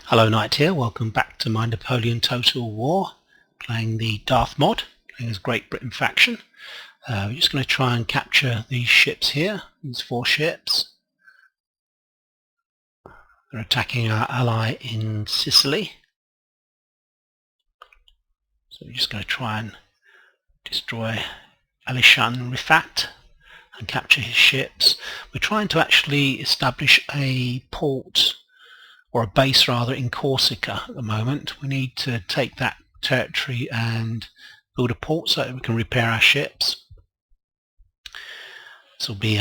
Hello Knight here, welcome back to my Napoleon Total War, playing the Darthmod, playing as Great Britain faction. We're just going to try and capture these ships here, these 4 ships. They're attacking our ally in Sicily. So we're just going to try and destroy Alishan Rifat and capture his ships. We're trying to actually establish a port, or a base rather, in Corsica at the moment. We need to take that territory and build a port so that we can repair our ships. This will be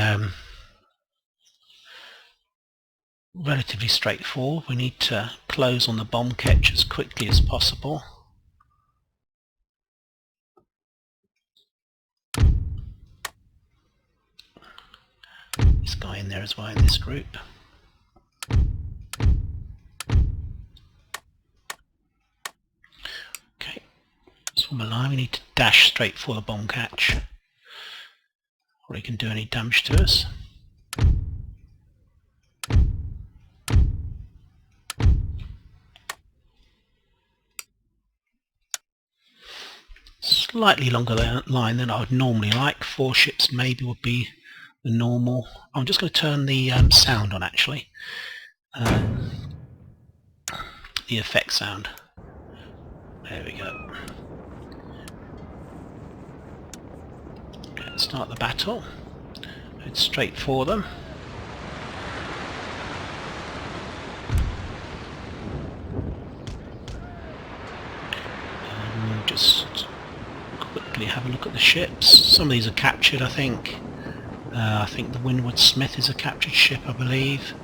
relatively straightforward. We need to close on the bomb catch as quickly as possible. This guy in there as well in this group. Okay, so on the line we need to dash straight for the bomb catch, or he can do any damage to us. Slightly longer line than I would normally like. 4 ships maybe would be the normal. I'm just going to turn the sound on actually. The effect sound. There we go. Okay, start the battle. Head straight for them. Just quickly have a look at the ships. Some of these are captured, I think. I think the Windward Smith is a captured ship, I believe.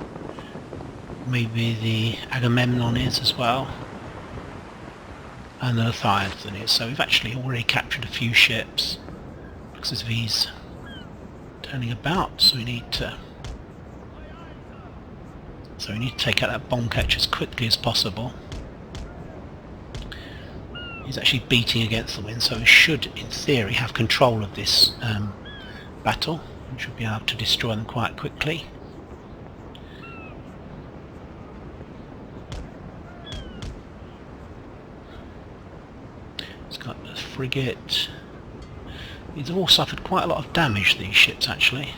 Maybe the Agamemnon is as well. And the Leviathan is. So we've actually already captured a few ships because of these turning about. So we need to take out that bomb catch as quickly as possible. He's actually beating against the wind, so he should, in theory, have control of this battle. We should be able to destroy them quite quickly. It's got the frigate. These have all suffered quite a lot of damage, these ships actually.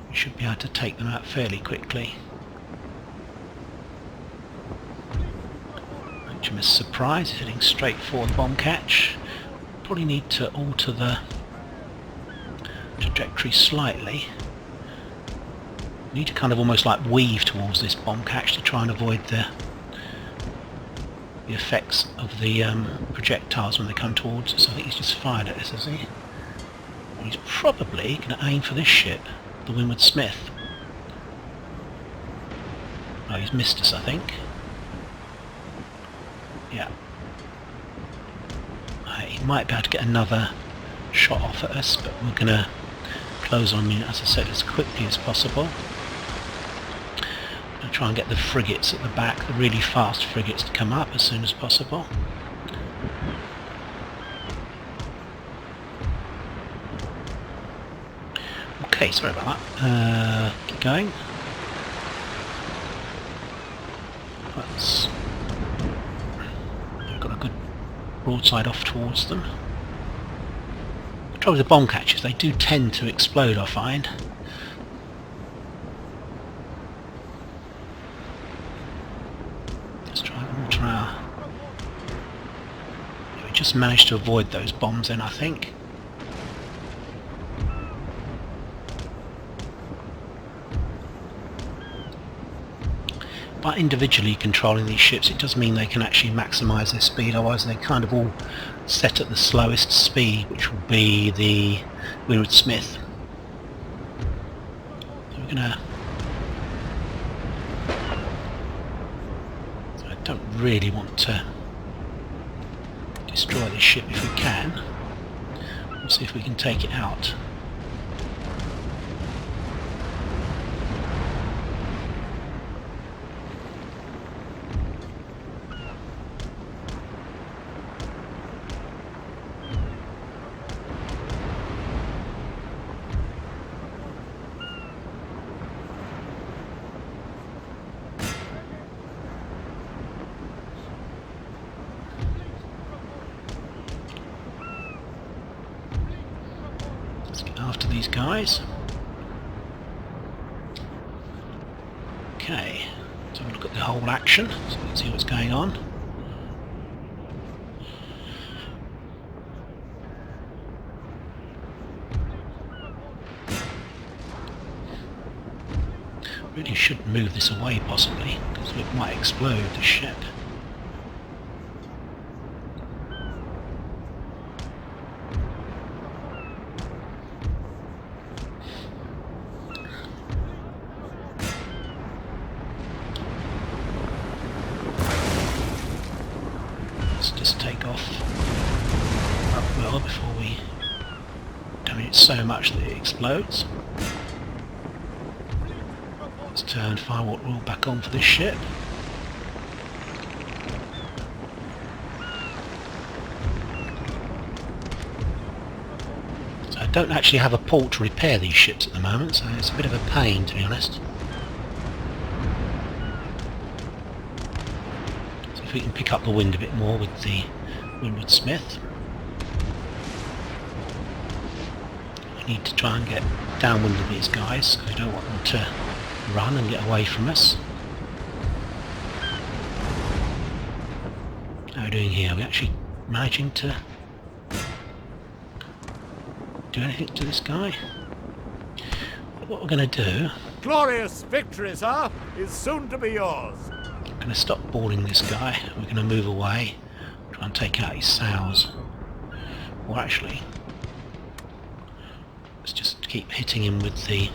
We should be able to take them out fairly quickly. HMS Surprise is heading straight for the bomb catch. Probably need to alter the trajectory slightly. We need to kind of almost like weave towards this bomb catch to try and avoid the effects of the projectiles when they come towards us. I think he's just fired at us, has he? He's probably going to aim for this ship, the Windward Smith. Oh, he's missed us, I think. Yeah. He might be able to get another shot off at us, but we're going to close on him, as I said, as quickly as possible. I'm going to try and get the frigates at the back, the really fast frigates, to come up as soon as possible. Okay, sorry about that. Keep going. We've got a good broadside off towards them. The trouble with the bomb catches, they do tend to explode, I find. Let's try and alter our... We just managed to avoid those bombs then, I think. By individually controlling these ships, it does mean they can actually maximise their speed, otherwise they kind of all set at the slowest speed, which will be the Windward Smith. So we're gonna... So I don't really want to destroy this ship if we can. We'll see if we can take it out. after these guys. Okay, let's have a look at the whole action so we can see what's going on. Really should move this away possibly, because it might explode the ship. Let's just take off up well before we damage it so much that it explodes. Let's turn firewall rule back on for this ship. So I don't actually have a port to repair these ships at the moment, so it's a bit of a pain, to be honest. So if we can pick up the wind a bit more with the Windward Smith. We need to try and get downwind of these guys, because we don't want them to run and get away from us. How are we doing here? Are we actually managing to do anything to this guy? But what we're going to do... Glorious victory, sir, is soon to be yours. I'm going to stop boarding this guy. We're going to move away, try and take out his sails. Or actually, let's just keep hitting him with the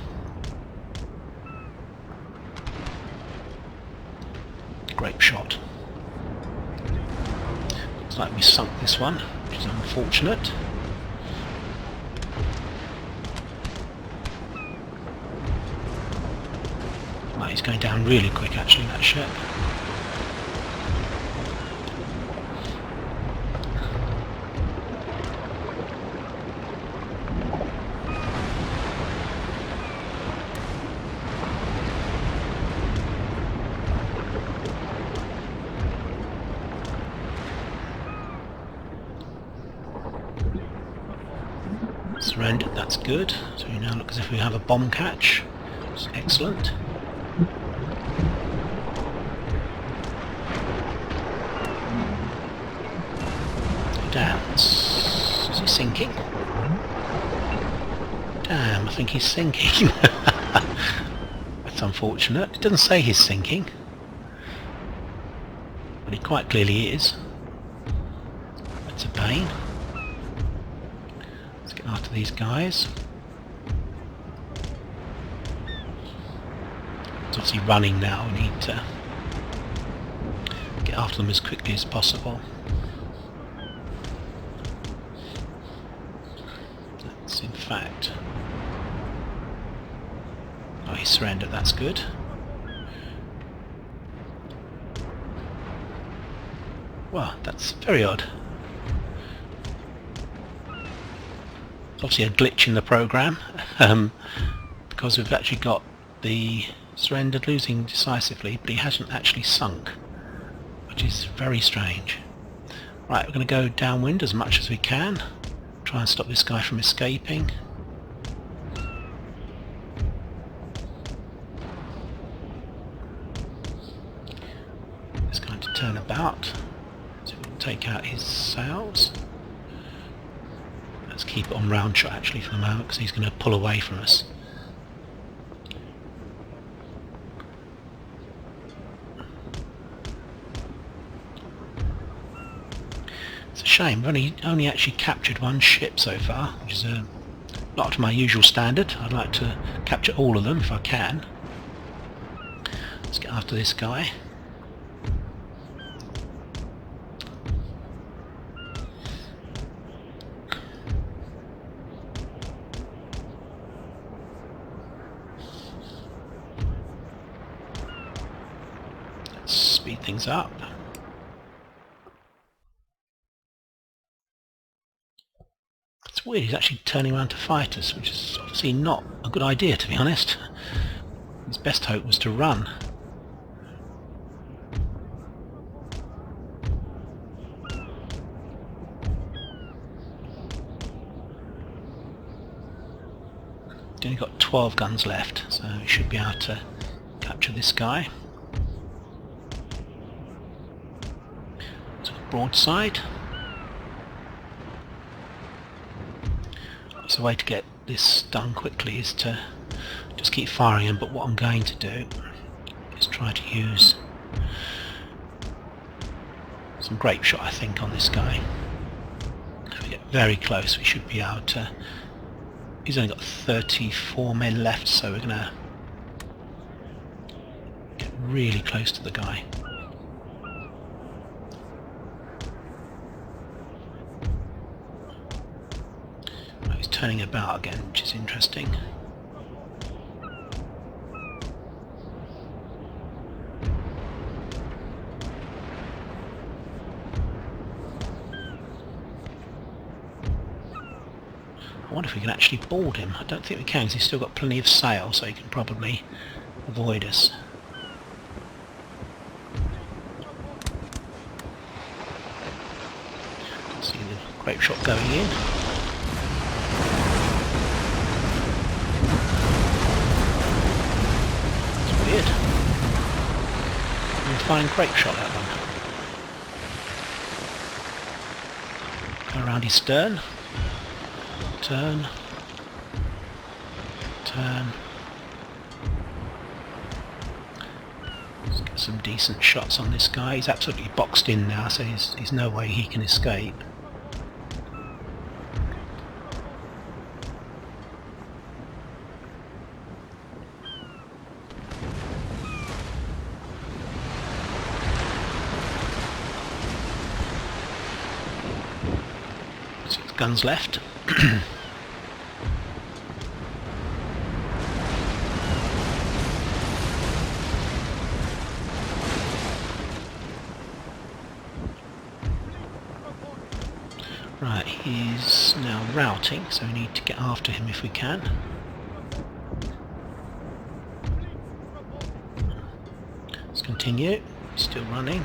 grape shot. Looks like we sunk this one, which is unfortunate. Well, he's going down really quick actually, that ship. Surrendered, that's good. So we now look as if we have a bomb catch. It's excellent. Damn, is he sinking? Damn, I think he's sinking. That's unfortunate. It doesn't say he's sinking, but he quite clearly is. That's a pain. After these guys. It's obviously running now, we need to get after them as quickly as possible. That's in fact... Oh, he surrendered, that's good. Well, that's very odd. Obviously a glitch in the program, because we've actually got the surrendered losing decisively, but he hasn't actually sunk, which is very strange. Right, we're going to go downwind as much as we can, try and stop this guy from escaping. It's going to turn about, so we can take out his sails. Let's keep it on round shot actually for the moment, because he's going to pull away from us. It's a shame, we've only actually captured one ship so far, which is not up to my usual standard. I'd like to capture all of them if I can. Let's get after this guy. Speed things up. It's weird, he's actually turning around to fight us, which is obviously not a good idea, to be honest. His best hope was to run. only got 12 guns left, so we should be able to capture this guy. So broadside. So the way to get this done quickly is to just keep firing him, but what I'm going to do is try to use some grape shot, I think, on this guy. If we get very close, we should be able to... He's only got 34 men left, so we're going to get really close to the guy. Oh, he's turning about again, which is interesting. I wonder if we can actually board him. I don't think we can, because he's still got plenty of sail, so he can probably avoid us. See the grape shot going in. It's weird. We'll find grape shot that one. Go around his stern. Turn. Turn. Let's get some decent shots on this guy. He's absolutely boxed in now, so there's no way he can escape. Six guns left. Right, he's now routing, so we need to get after him if we can. Let's continue. Still running.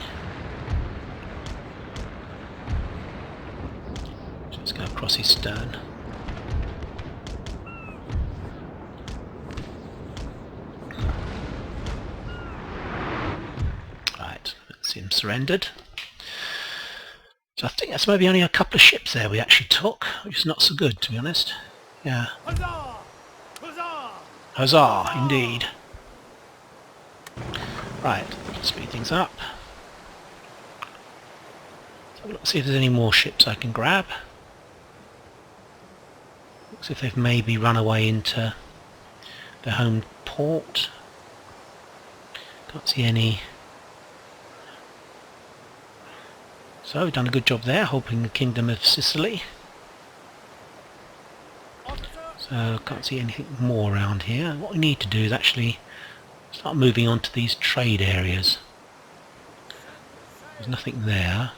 Let's go across his stern. Right, that's him surrendered. So I think that's maybe only a couple of ships there we actually took, which is not so good, to be honest. Yeah. Huzzah! Huzzah! Huzzah, indeed. Right, speed things up. Let's see if there's any more ships I can grab. Looks as if they've maybe run away into their home port. Can't see any. So we've done a good job there, helping the Kingdom of Sicily. So can't see anything more around here. What we need to do is actually start moving on to these trade areas. There's nothing there.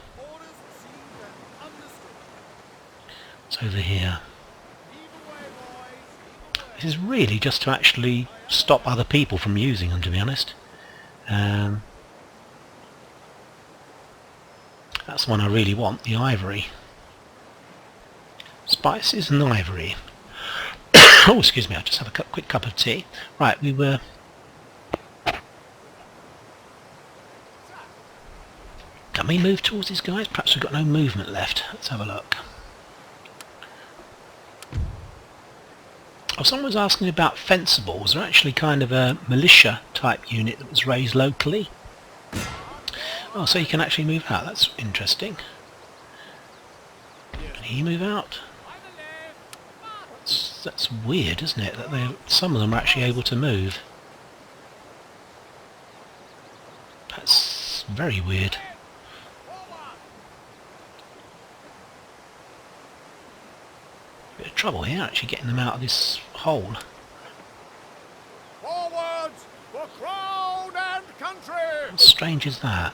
It's over here. This is really just to actually stop other people from using them, to be honest. That's the one I really want, the ivory. Spices and ivory. Oh, excuse me, I'll just have a quick cup of tea. Right, we were... Can we move towards these guys? Perhaps we've got no movement left. Let's have a look. Oh, someone was asking about fencibles. They're actually kind of a militia type unit that was raised locally. Oh, so you can actually move out. That's interesting. Can he move out? That's weird, isn't it? That some of them are actually able to move. That's very weird. Bit of trouble here, actually getting them out of this hole. Forwards for crown and country! How strange is that?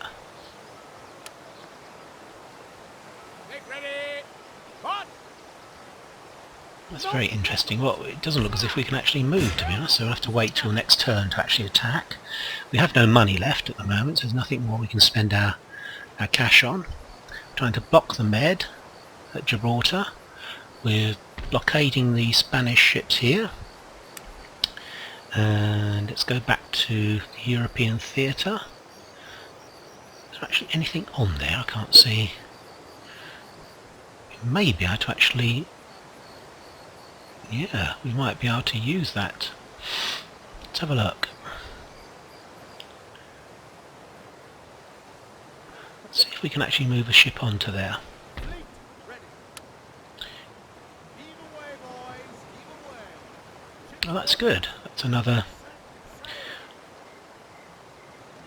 Make ready! Hot! That's very interesting. Well, it doesn't look as if we can actually move, to be honest, so we'll have to wait till next turn to actually attack. We have no money left at the moment, so there's nothing more we can spend our cash on. We're trying to block the Med at Gibraltar. We're blockading the Spanish ships here. And let's go back to the European theatre. Is there actually anything on there? I can't see. We may be able to actually... Yeah, we might be able to use that. Let's have a look. Let's see if we can actually move a ship onto there. Oh, that's good. That's another...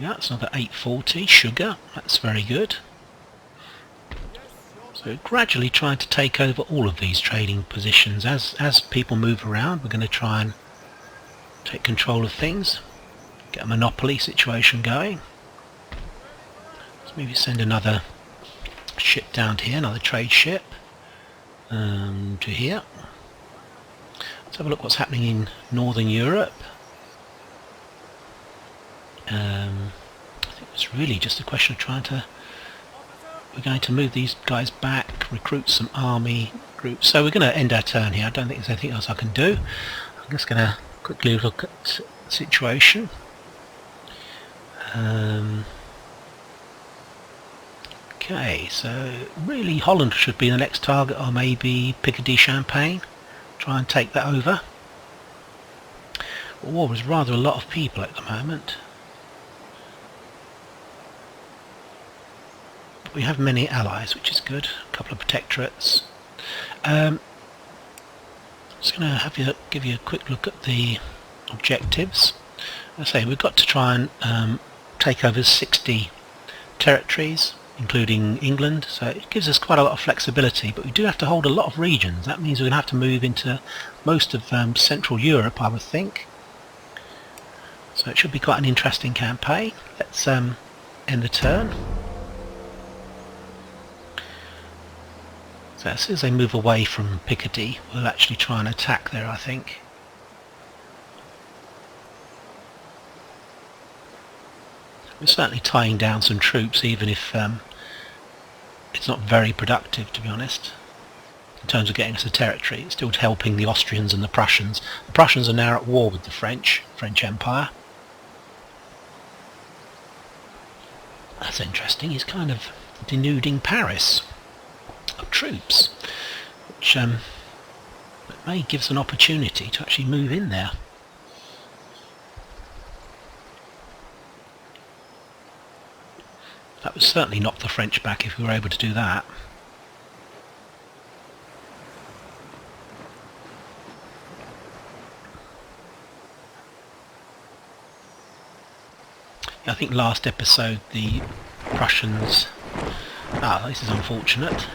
Yeah, that's another 840 sugar. That's very good. So gradually trying to take over all of these trading positions. As people move around, we're going to try and take control of things. Get a monopoly situation going. Let's maybe send another ship down to here, another trade ship. To here. Let's have a look what's happening in Northern Europe. I think it's really just a question of trying to... We're going to move these guys back, recruit some army groups. So we're going to end our turn here. I don't think there's anything else I can do. I'm just going to quickly look at the situation. Okay, so really Holland should be the next target, or maybe Picardy Champagne. Try and take that over. The war is rather a lot of people at the moment. But we have many allies, which is good. A couple of protectorates. Just going to give you a quick look at the objectives. As I say, we've got to try and take over 60 territories, including England, so it gives us quite a lot of flexibility, but we do have to hold a lot of regions. That means we're going to have to move into most of Central Europe, I would think. So it should be quite an interesting campaign. Let's end the turn. So as soon as they move away from Picardy, we'll actually try and attack there, I think. We're certainly tying down some troops, even if it's not very productive, to be honest. In terms of getting us a territory, it's still helping the Austrians and the Prussians. The Prussians are now at war with the French Empire. That's interesting. He's kind of denuding Paris of troops, which may give us an opportunity to actually move in there. That would certainly knock the French back if we were able to do that. I think last episode the Prussians... this is unfortunate.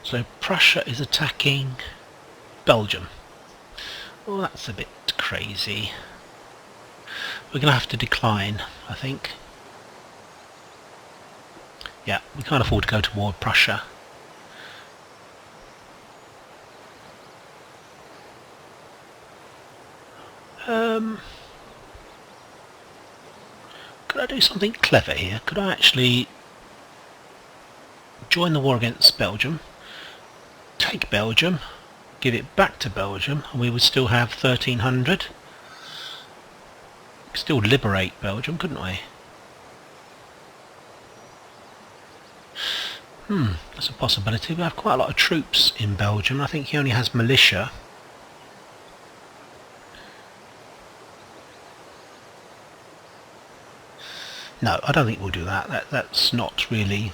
So Prussia is attacking Belgium. Well, that's a bit crazy. We're going to have to decline, I think. Yeah, we can't afford to go to war with Prussia. Could I do something clever here? Could I actually join the war against Belgium, take Belgium, give it back to Belgium, and we would still have 1300? We could still liberate Belgium, couldn't we? That's a possibility. We have quite a lot of troops in Belgium. I think he only has militia. No, I don't think we'll do that. That's not really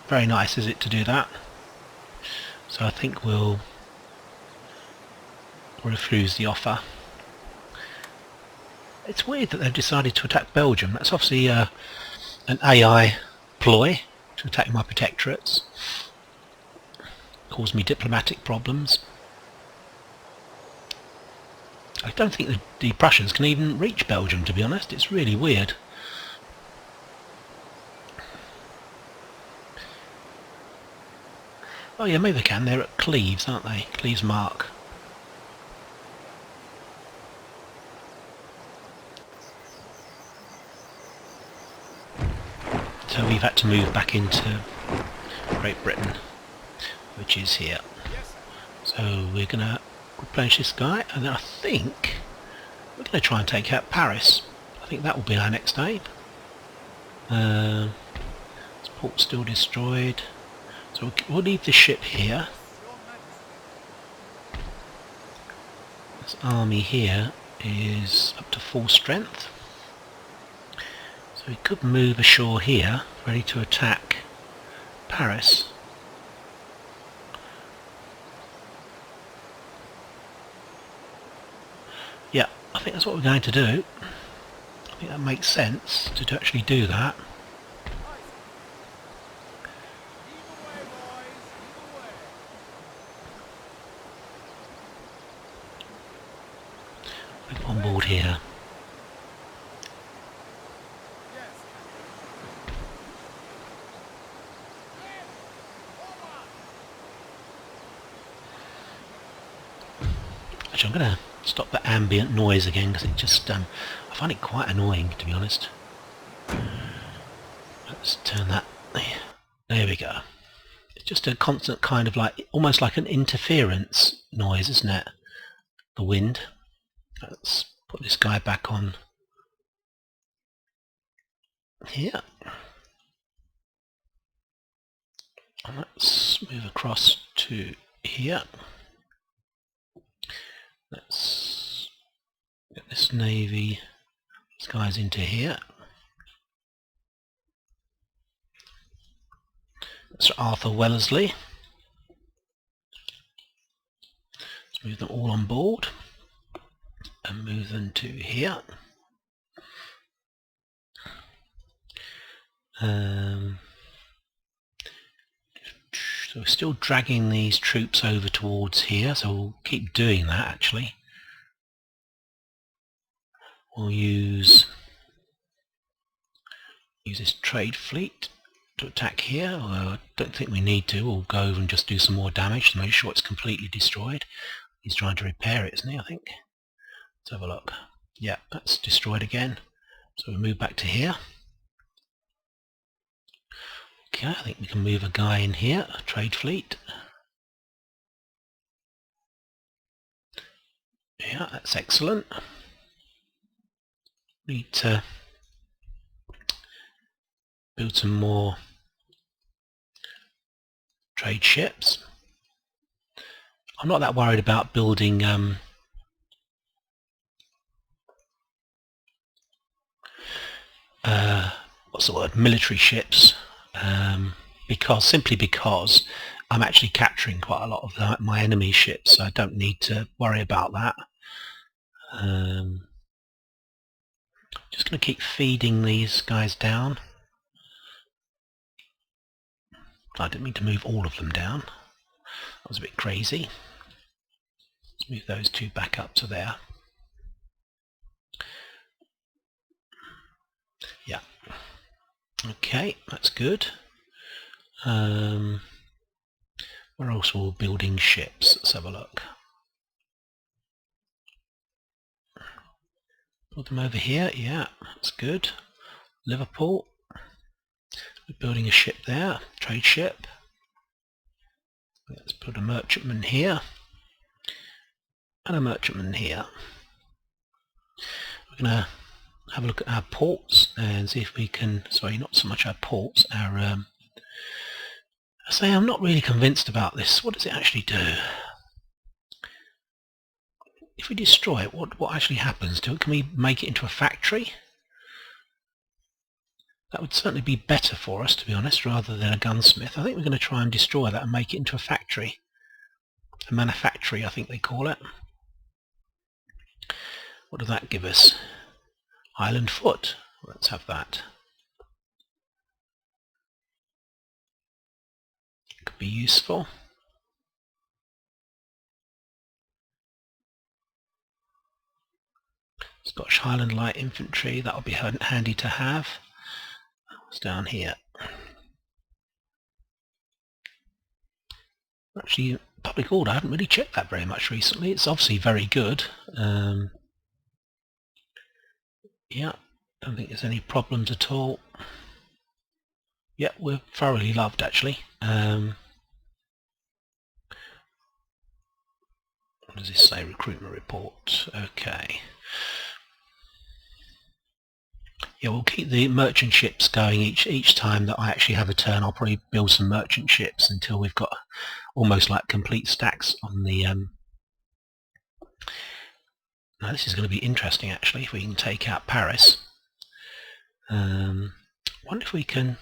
very nice, is it, to do that? So I think we'll refuse the offer. It's weird that they've decided to attack Belgium. That's obviously an AI ploy to attack my protectorates. Cause me diplomatic problems. I don't think the Prussians can even reach Belgium, to be honest. It's really weird. Oh yeah, maybe they can. They're at Cleves, aren't they? Cleves Mark. So we've had to move back into Great Britain, which is here. So So we're going to replenish this guy, and then I think we're going to try and take out Paris. I think that will be our next aim. This port's still destroyed, so we'll leave the ship here. This army here is up to full strength, so we could move ashore here, ready to attack Paris. Yeah, I think that's what we're going to do. I think that makes sense to actually do that. On board here. Actually, I'm going to stop the ambient noise again because it just I find it quite annoying, to be honest. Let's turn that. There we go. It's just a constant kind of like, almost like an interference noise, isn't it? The wind. Let's put this guy back on here. And let's move across to here. Let's get this navy, these guys into here. That's Arthur Wellesley. Let's move them all on board and move them to here. So we're still dragging these troops over towards here, so we'll keep doing that actually. We'll use this trade fleet to attack here. Although I don't think we need to. We'll go over and just do some more damage to make sure it's completely destroyed. He's trying to repair it, isn't he, I think? Let's have a look. Yeah, that's destroyed again. So we move back to here. Okay, I think we can move a guy in here, a trade fleet. Yeah, that's excellent. Need to build some more trade ships. I'm not that worried about building what's the word, military ships, simply because I'm actually capturing quite a lot of my enemy ships, so I don't need to worry about that. Just going to keep feeding these guys down. I didn't mean to move all of them down. That was a bit crazy. Let's move those two back up to there. Yeah. Okay, that's good. Where else are we building ships? Let's have a look. Build them over here. Yeah, that's good. Liverpool. We're building a ship there, trade ship. Let's put a merchantman here and a merchantman here. We're going to have a look at our ports and see if we can, sorry, not so much our ports, our I say I'm not really convinced about this. What does it actually do? If we destroy it, what actually happens to it? Can we make it into a factory? That would certainly be better for us, to be honest, rather than a gunsmith. I think we're going to try and destroy that and make it into a factory. A manufactory, I think they call it. What does that give us? Island foot. Let's have that. Could be useful. Scottish Highland Light Infantry, that'll be handy to have. What's down here? Actually, public order, I haven't really checked that very much recently. It's obviously very good. Yeah, don't think there's any problems at all. Yeah, we're thoroughly loved actually. What does this say? Recruitment report. Okay. Yeah, we'll keep the merchant ships going each time that I actually have a turn. I'll probably build some merchant ships until we've got almost like complete stacks on the... Now this is going to be interesting actually, if we can take out Paris. Wonder if we can...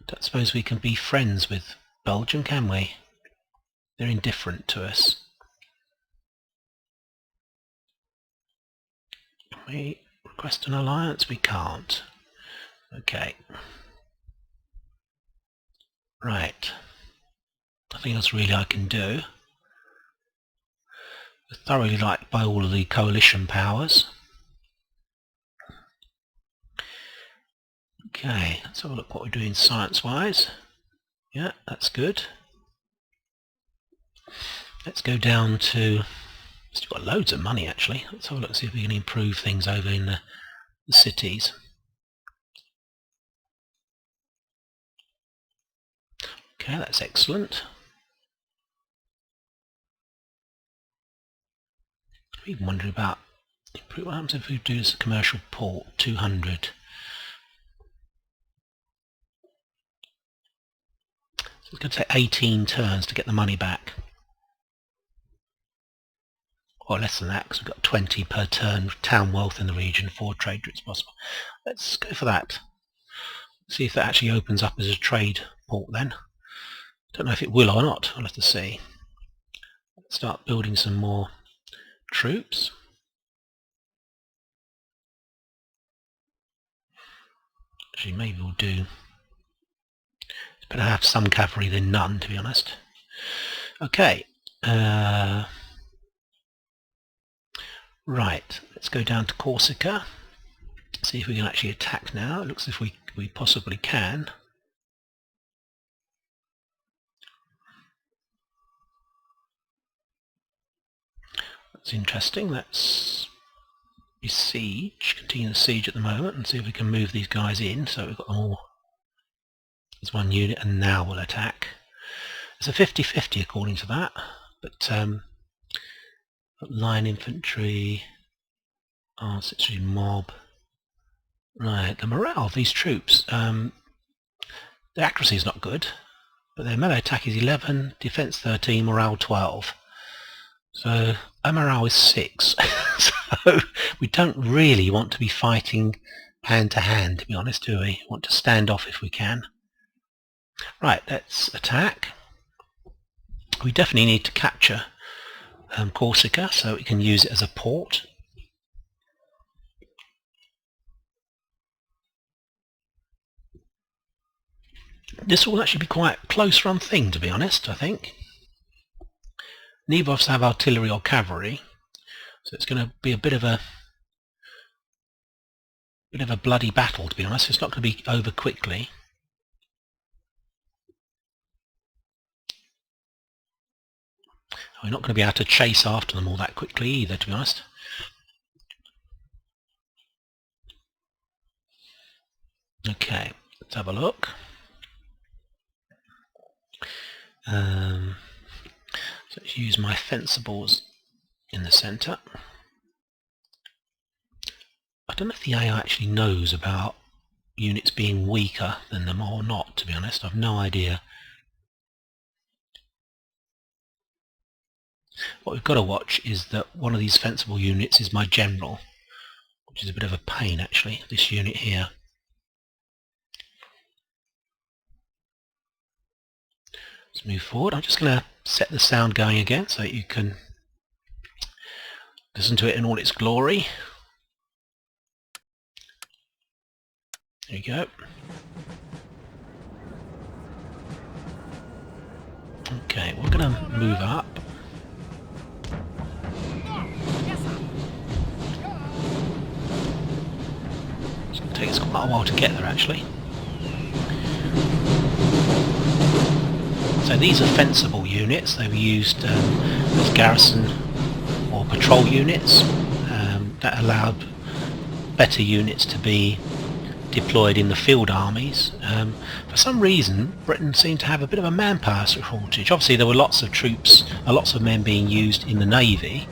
Don't suppose we can be friends with Belgium, can we? They're indifferent to us. Can we request an alliance? We can't. Okay. Right. Nothing else really I can do. We're thoroughly liked by all of the coalition powers. Okay, let's have a look what we're doing science-wise. Yeah, that's good. Let's go down to... Still got loads of money actually. Let's have a look and see if we can improve things over in the cities. Okay, that's excellent. I'm even wondering about what happens if we do this commercial port 200. So it's going to take 18 turns to get the money back. Or less than that, because we've got 20 per turn town wealth in the region, 4 trade routes possible. Let's go for that. See if that actually opens up as a trade port then. Don't know if it will or not, I'll have to see. Let's start building some more troops. Actually, maybe we'll do... It's better to have some cavalry than none, to be honest. Okay. Right, let's go down to Corsica. See if we can actually attack now. It looks as if we possibly can. That's interesting. Let's besiege, continue the siege at the moment, and see if we can move these guys in. So we've got them all as one unit, and now we'll attack. It's a 50-50 according to that, but line infantry, artillery mob. Right, the morale of these troops, their accuracy is not good, but their melee attack is 11, defense 13, morale 12. So our morale is 6. So we don't really want to be fighting hand to hand, to be honest, do we? We want to stand off if we can. Right, let's attack. We definitely need to capture Corsica so we can use it as a port. This will actually be quite a close run thing, to be honest, I think. Neither of us have artillery or cavalry, so it's going to be a bit of a bloody battle, to be honest. It's not going to be over quickly. We're not going to be able to chase after them all that quickly either, to be honest. Okay, let's have a look. So let's use my fencibles in the centre. I don't know if the AI actually knows about units being weaker than them or not, to be honest. I've no idea. What we've got to watch is that one of these fencible units is my general, which is a bit of a pain actually, this unit here. Let's move forward. I'm just going to set the sound going again so that you can listen to it in all its glory. There you go. Okay, we're going to move up. It's going to take us quite a while to get there actually. So these are fencible units. They were used as garrison or patrol units that allowed better units to be deployed in the field armies. For some reason, Britain seemed to have a bit of a manpower shortage. Obviously, there were lots of troops, lots of men being used in the navy,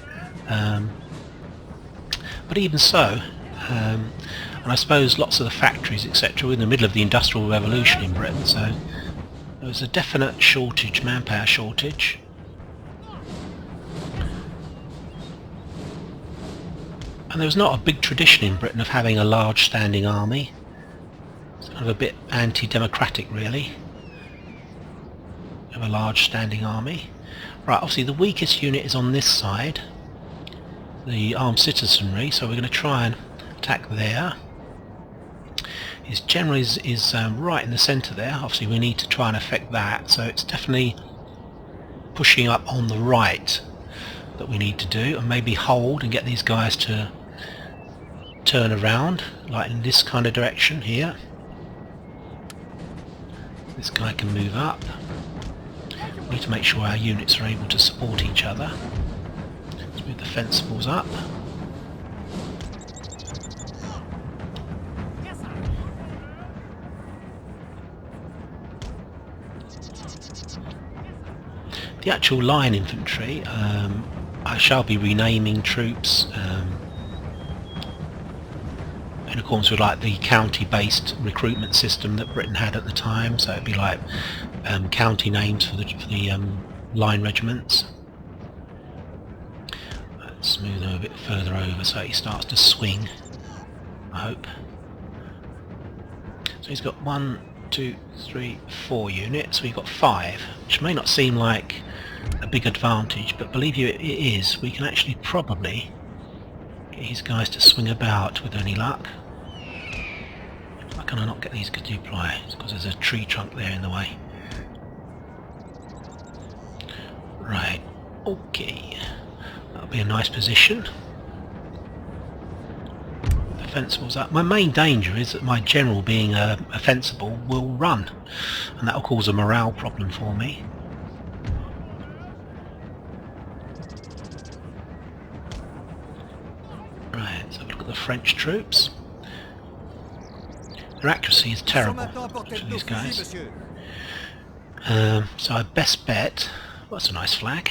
but even so, and I suppose lots of the factories, etc., were in the middle of the Industrial Revolution in Britain, so there was a definite shortage, manpower shortage. And there was not a big tradition in Britain of having a large standing army. It's kind of a bit anti-democratic, really. Have a large standing army. Right, obviously the weakest unit is on this side, the armed citizenry, so we're going to try and attack there. His general is right in the centre there. Obviously we need to try and affect that, so it's definitely pushing up on the right that we need to do, and maybe hold and get these guys to turn around, like in this kind of direction here. This guy can move up. We need to make sure our units are able to support each other. Let's move the fencibles up. The actual line infantry, I shall be renaming troops in accordance with like the county-based recruitment system that Britain had at the time. So it'd be like county names for the line regiments. Let's move them a bit further over so he starts to swing, I hope. So he's got 1, 2, 3, 4 units. We've got 5, which may not seem like a big advantage, but believe you it is. We can actually probably get his guys to swing about with any luck. Why can I not get these to deploy? It's because there's a tree trunk there in the way. Right, okay. That'll be a nice position. The fencibles up. My main danger is that my general, being a fencible, will run, and that will cause a morale problem for me. Right, so look at the French troops. Their accuracy is terrible for these guys. So I best bet. Well, that's a nice flag.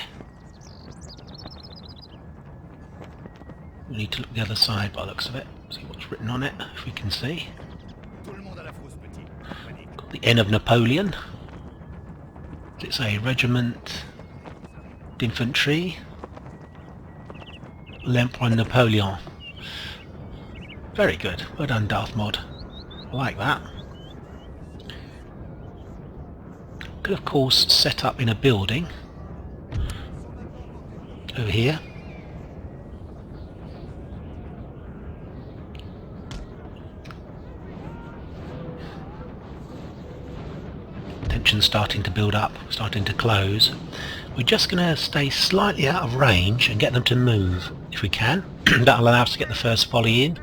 We need to look the other side by the looks of it. See what's written on it, if we can see. Got the N of Napoleon. It's a regiment d'infantry. L'Empereur Napoleon. Very good. Well done, Darthmod. I like that. Could of course set up in a building over here. Tension's starting to build up, starting to close. We're just going to stay slightly out of range and get them to move if we can. That'll allow us to get the first volley in.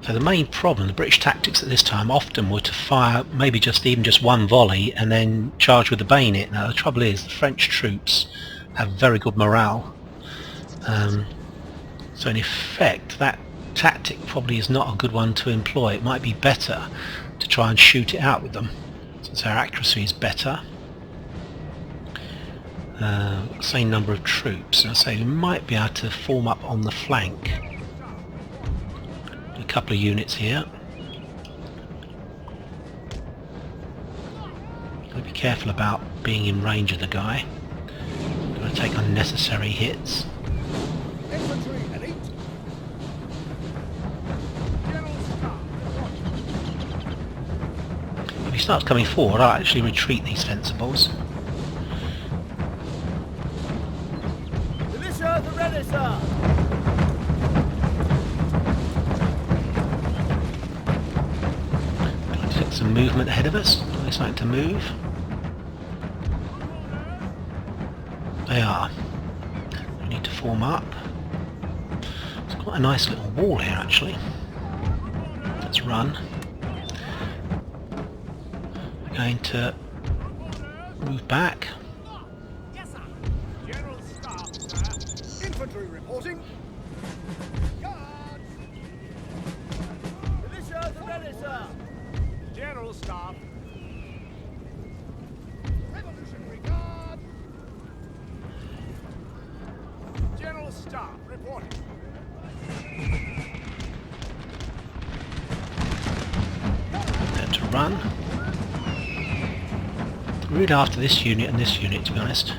So the main problem, the British tactics at this time often were to fire maybe even just one volley and then charge with the bayonet. Now the trouble is the French troops have very good morale, so in effect that tactic probably is not a good one to employ. It might be better to try and shoot it out with them, since our accuracy is better. Same number of troops, and I say we might be able to form up on the flank. A couple of units here. Gotta be careful about being in range of the guy. Gotta take unnecessary hits. If he starts coming forward, I'll actually retreat these fencibles. Militia at the ready, sir! Some movement ahead of us. Are they starting to move? They are. We need to form up. It's quite a nice little wall here actually. Let's run. We're going to move back. Yes, sir. General Staff, sir. Infantry reporting. Guards. General Staff. Revolutionary Guard. General Staff reporting. There to run. Really after this unit and this unit, to be honest.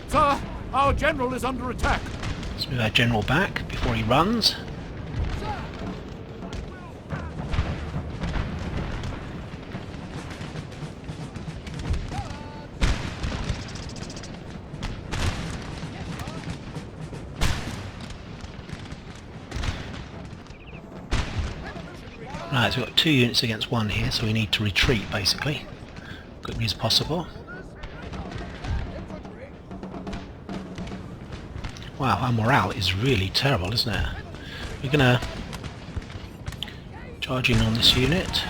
Sir, our general is under attack. Let's move our general back before he runs. Right, so we've got 2 units against 1 here, so we need to retreat basically, quickly as possible. Wow, our morale is really terrible, isn't it? We're gonna charge in on this unit.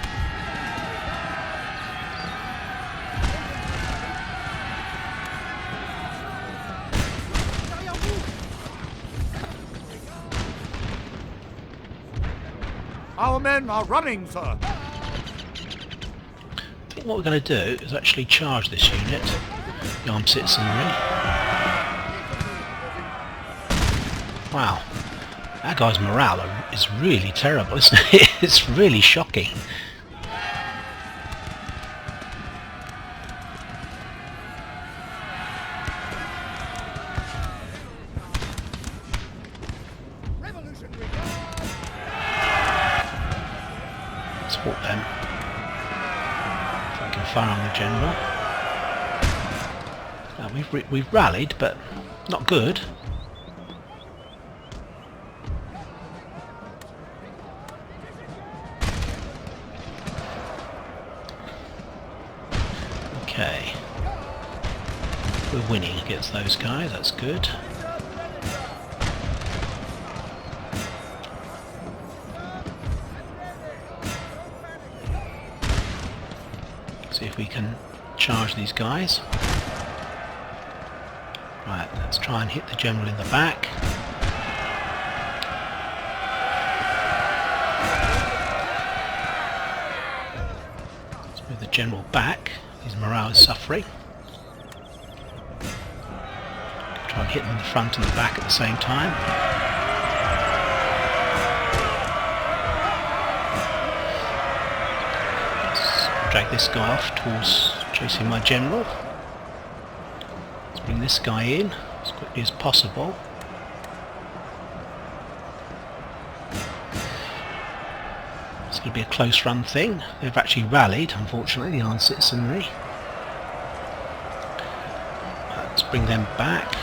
Our men are running, sir. I think what we're going to do is actually charge this unit, the armed citizenry. Wow, that guy's morale is really terrible, isn't it? It's really shocking. Support them. If I can fire on the general. Now we've rallied, but not good. Okay. We're winning against those guys, that's good. See if we can charge these guys. Right, let's try and hit the general in the back. Let's move the general back. His morale is suffering. Try and hit them in the front and the back at the same time. Drag this guy off towards chasing my general. Let's bring this guy in as quickly as possible. It's going to be a close run thing. They've actually rallied, unfortunately, the armed citizenry. Let's bring them back.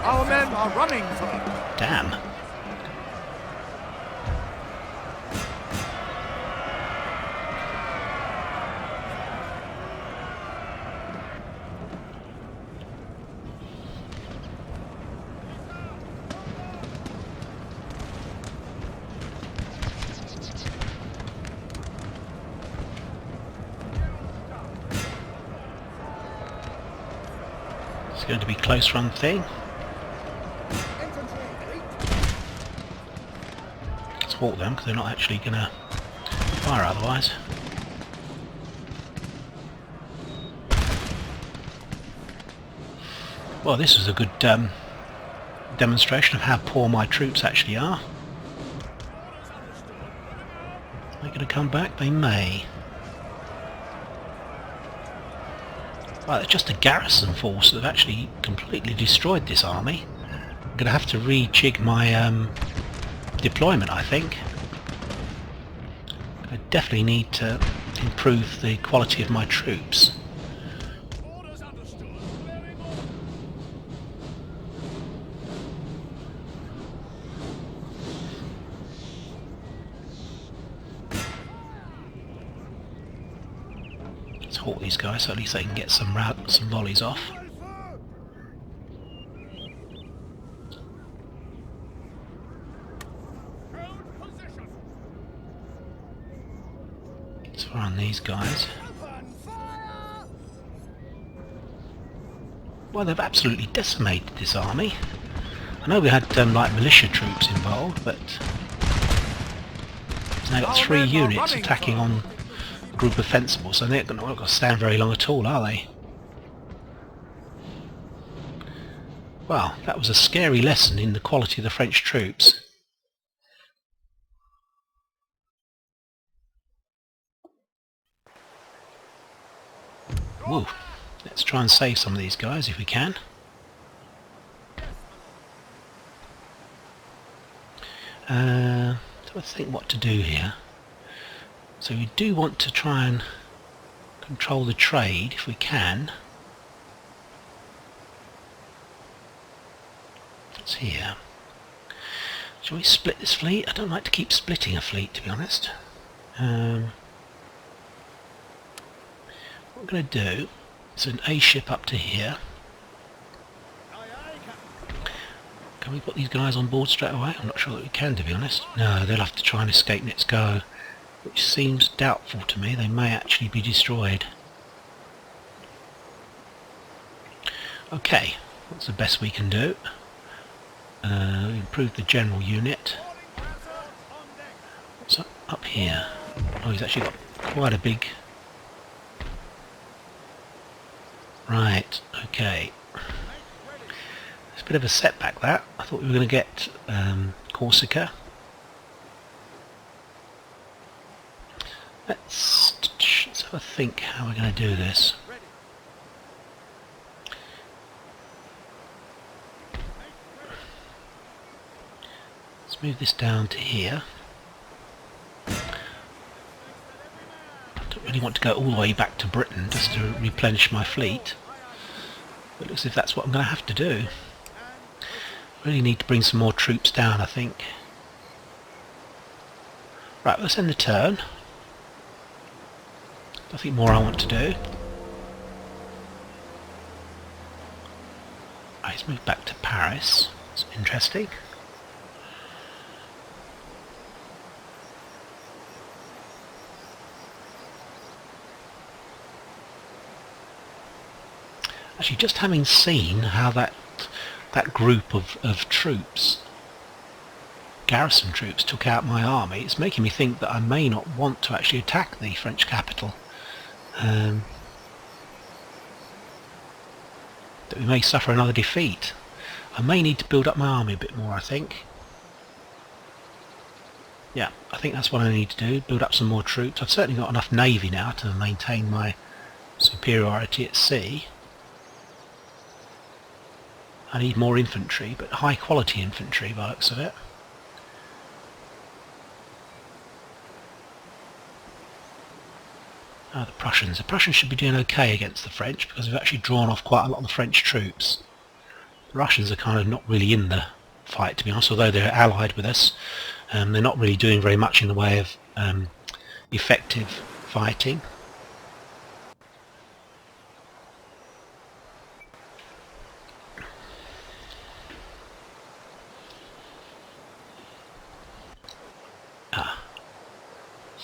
Our men are running, sir. Damn. It's going to be a close run thing. Support them because they're not actually going to fire otherwise. Well, this is a good demonstration of how poor my troops actually are. Are they going to come back? They may. Right, it's just a garrison force that have actually completely destroyed this army. I'm going to have to rejig my deployment, I think. I definitely need to improve the quality of my troops. Let's halt these guys so at least they can get some volleys off. Let's fire on these guys. Well, they've absolutely decimated this army. I know we had like militia troops involved, but now got 3 units attacking on a group of fencibles, so they're not going to stand very long at all, are they? Well, that was a scary lesson in the quality of the French troops. Woo. Let's try and save some of these guys if we can. So let's think what to do here. So we do want to try and control the trade if we can. What's here? Shall we split this fleet? I don't like to keep splitting a fleet, to be honest. What we're going to do is an A ship up to here. Can we put these guys on board straight away? I'm not sure that we can, to be honest. No, they'll have to try and escape Let's Go, which seems doubtful to me. They may actually be destroyed. Okay, what's the best we can do? Improve the general unit. What's up here? Oh, he's actually got quite a big... Right, okay. It's a bit of a setback, that. I thought we were going to get Corsica. Let's have a think how we're going to do this. Let's move this down to here. I don't really want to go all the way back to Britain just to replenish my fleet. But it looks as if that's what I'm going to have to do. Really need to bring some more troops down, I think. Right, let's end the turn. Nothing more I want to do. Right, let's move back to Paris. It's interesting. Actually, just having seen how that group of troops, garrison troops, took out my army, it's making me think that I may not want to actually attack the French capital. That we may suffer another defeat. I may need to build up my army a bit more, I think. Yeah, I think that's what I need to do, build up some more troops. I've certainly got enough navy now to maintain my superiority at sea. I need more infantry, but high quality infantry by the looks of it. The Prussians. The Prussians should be doing okay against the French because we've actually drawn off quite a lot of the French troops. The Russians are kind of not really in the fight, to be honest, although they're allied with us. They're not really doing very much in the way of effective fighting.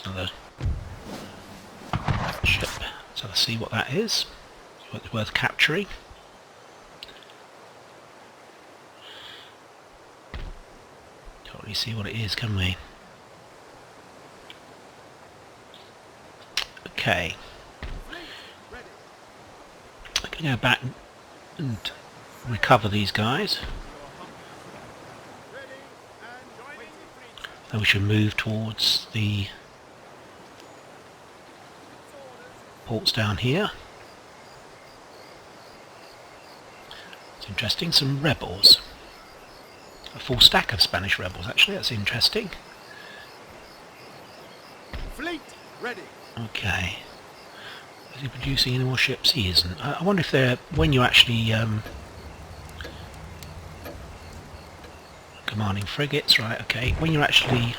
Another ship, so let's see what that is. It's worth capturing. Can't really see what it is, can we? Okay. I can go back and recover these guys. Then we should move towards the ports down here. It's interesting, some rebels. A full stack of Spanish rebels, actually, that's interesting. Fleet ready. Okay. Is he producing any more ships? He isn't. I wonder if they're, when you actually commanding frigates, right, okay, when you're actually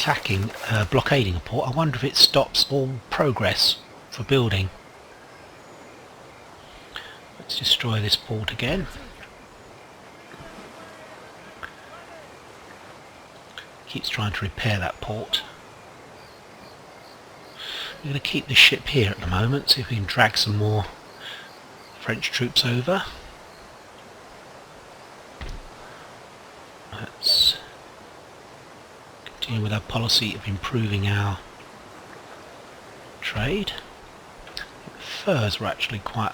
attacking, blockading a port, I wonder if it stops all progress for building. Let's destroy this port again. Keeps trying to repair that port. We're going to keep this ship here at the moment, see if we can drag some more French troops over. Let's continue with our policy of improving our trade. Furs were actually quite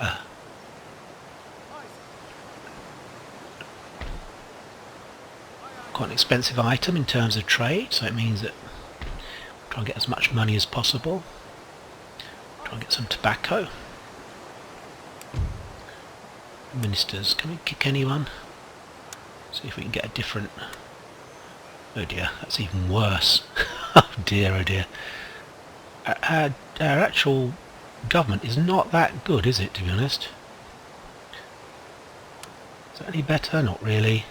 an expensive item in terms of trade, so it means that we'll try and get as much money as possible. Try and get some tobacco. Ministers, can we kick anyone? See if we can get a different... Oh dear, that's even worse. Oh dear, oh dear. Our actual government is not that good, is it, to be honest? Is that any better? Not really.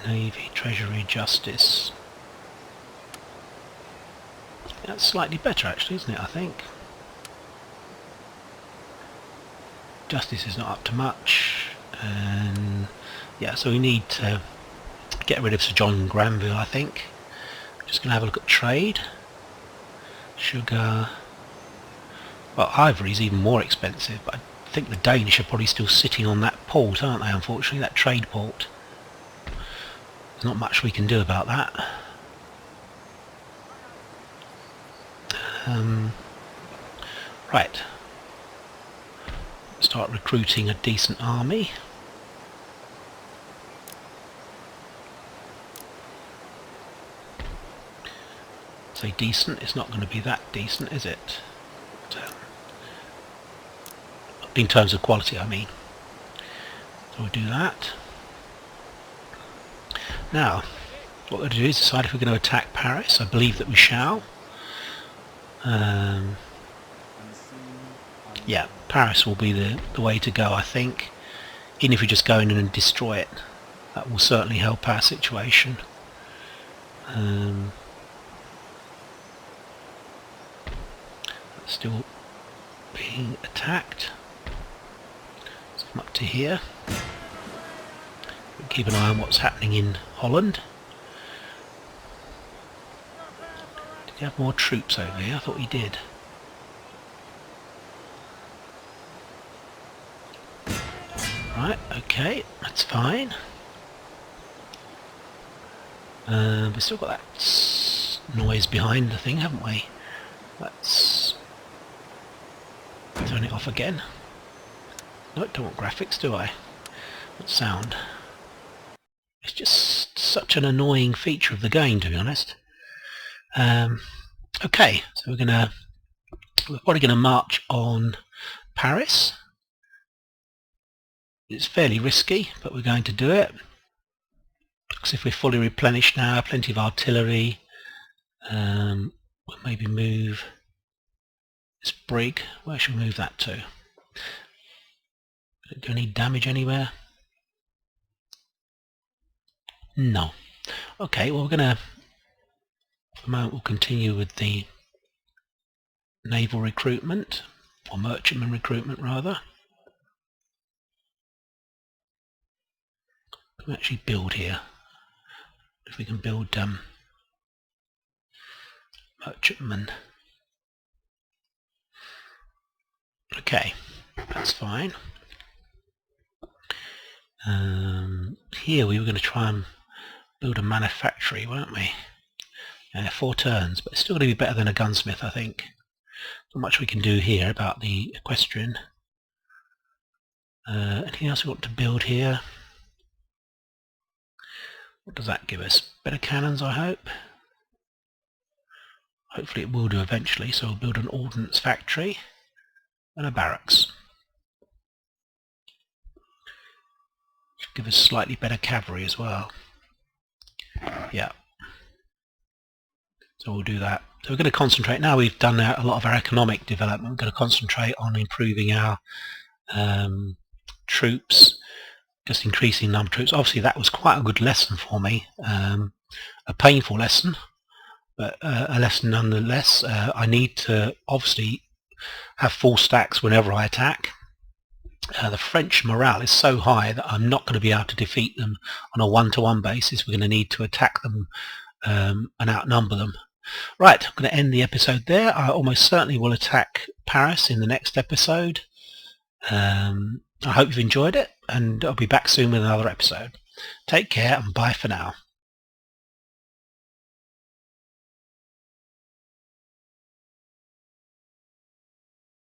Navy, Treasury, Justice. That's slightly better actually, isn't it, I think? Justice is not up to much, and yeah, so we need to get rid of Sir John Granville, I think. Just going to have a look at trade. Sugar. Well, ivory is even more expensive, but I think the Danish are probably still sitting on that port, aren't they, unfortunately, that trade port. There's not much we can do about that. Right. Start recruiting a decent army. Say decent, it's not going to be that decent, is it? In terms of quality, I mean. So we'll do that. Now, what we're going to do is decide if we're going to attack Paris. I believe that we shall. Yeah, Paris will be the way to go, I think. Even if we just go in and destroy it, that will certainly help our situation. Still being attacked. Let's come up to here. We'll keep an eye on what's happening in Holland. Did he have more troops over here? I thought he did. Right, okay, that's fine. We've still got that noise behind the thing, haven't we? Let's turn it off again. No, I don't want graphics, do I? What sound? It's just such an annoying feature of the game, to be honest. Okay, so we're probably gonna march on Paris. It's fairly risky, but we're going to do it. Looks if we're fully replenished now, plenty of artillery. We'll maybe move this brig. Where should we move that to? Did it do any damage anywhere? No. Okay, well we're gonna, for the moment we'll continue with the naval recruitment, or merchantman recruitment rather. Can we actually build here? If we can build merchantman. Okay, that's fine. Here we were going to try and build a manufactory, weren't we? 4 turns, but it's still going to be better than a gunsmith, I think. Not much we can do here about the equestrian. Anything else we want to build here? What does that give us? Better cannons, I hope. Hopefully it will do eventually, so we'll build an ordnance factory and a barracks. Should give us slightly better cavalry as well. Yeah. So we'll do that. So we're going to concentrate, now we've done a lot of our economic development, we're going to concentrate on improving our troops, just increasing number of troops. Obviously that was quite a good lesson for me, a painful lesson, but a lesson nonetheless. I need to obviously have full stacks whenever I attack. The French morale is so high that I'm not going to be able to defeat them on a one-to-one basis. We're going to need to attack them and outnumber them. Right, I'm going to end the episode there. I almost certainly will attack Paris in the next episode. I hope you've enjoyed it, and I'll be back soon with another episode. Take care and bye for now.